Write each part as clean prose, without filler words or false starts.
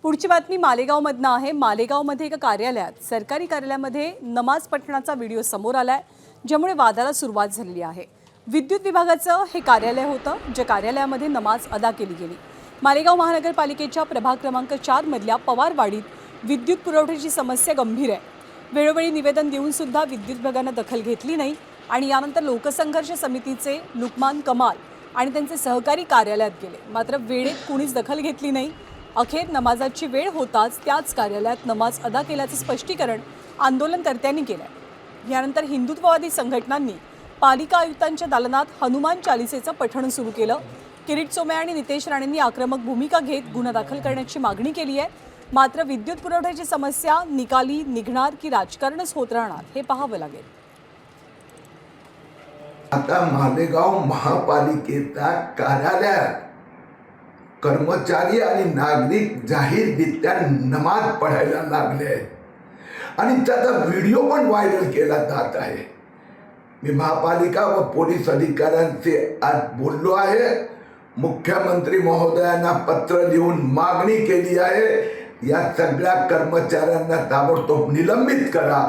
पुढची बातमी मालेगावमधनं आहे। मालेगावमध्ये एका कार्यालयात सरकारी कार्यालयामध्ये नमाज पठणाचा व्हिडिओ समोर आलाय, ज्यामुळे वादाला सुरुवात झालेली आहे। विद्युत विभागाचं हे कार्यालय होतं, ज्या कार्यालयामध्ये नमाज अदा केली गेली। मालेगाव महानगरपालिकेच्या प्रभाग क्रमांक 4 मधल्या पवारवाडीत विद्युत पुरवठ्याची समस्या गंभीर आहे। वेळोवेळी निवेदन देऊन सुद्धा विद्युत विभागाने दखल घेतली नाही आणि यानंतर लोकसंघर्ष समितीचे लुकमान कमाल आणि त्यांचे सहकारी कार्यालयात गेले, मात्र वेळेत कोणीच दखल घेतली नाही। अखेर नमाजाची वेळ होताच त्याच कार्यालयात नमाज अदा केल्याचं स्पष्टीकरण आंदोलनकर्त्यांनी केलं। यानंतर हिंदुत्ववादी संघटनांनी पालिका आयुक्तांच्या दालनात हनुमान चालिसेचं पठण सुरू केलं। किरीट सोमय्या आणि नितेश राणेंनी आक्रमक भूमिका घेत गुन्हा दाखल करण्याची मागणी केली आहे। मात्र विद्युत पुरवठ्याची समस्या निकाली निघणार की राजकारणच होत राहणार हे पाहावं लागेल। आता मालेगाव महापालिकेच्या कार्यालयात कर्मचारी आणि नागरिक जाहीररित्या नमाज पढायला लागले आणि त्याचा व्हिडिओ पण व्हायरल केला जात आहे। मी महापालिका व पोलीस अधिकाऱ्यांचे आज बोललो आहे। मुख्यमंत्री महोदयांना पत्र लिहून मागणी केली आहे, या सगळ्या कर्मचाऱ्यांना ताबडतोब निलंबित करा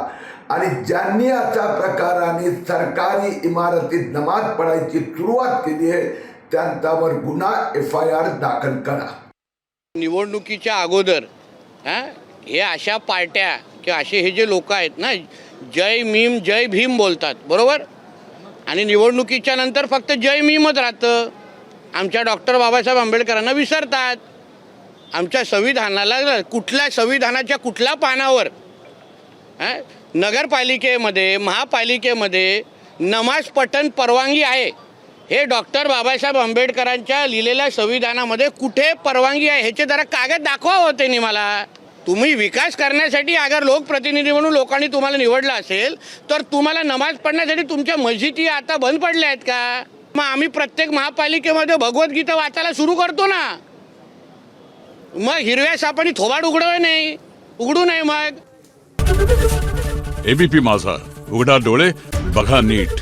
आणि ज्यांनी अशा प्रकाराने सरकारी इमारतीत नमाज पढायची सुरुवात केली आहे त्यांच्यावर गुन्हा FIR दाखल करा। निवडणुकीच्या अगोदर हे अशा पार्ट्या किंवा असे हे जे लोक आहेत ना, जय मीम जय भीम बोलतात, बरोबर, आणि निवडणुकीच्या नंतर फक्त जय मीमच राहतं। आमच्या डॉक्टर बाबासाहेब आंबेडकरांना विसरतात। आमच्या संविधानाला कुठल्या संविधानाच्या कुठल्या पानावर नगरपालिकेमध्ये महापालिकेमध्ये नमाज पठण परवानगी आहे? हे डॉक्टर बाबासाहेब आंबेडकरांच्या लिहिलेल्या संविधानामध्ये कुठे परवानगी आहे? ह्याचे जरा कागद दाखवा होते नि मला। तुम्ही विकास करण्यासाठी अगर लोकप्रतिनिधी म्हणून लोकांनी तुम्हाला निवडलं असेल तर तुम्हाला नमाज पढण्यासाठी तुमच्या मस्जिदी आता बंद पडल्या आहेत का? मग आम्ही प्रत्येक महापालिकेमध्ये भगवद्गीता वाचायला सुरू करतो ना, मग हिरव्या सापाने थोबाड उघडू नये मग। ABP माझा, उघडा डोळे बघा नीट।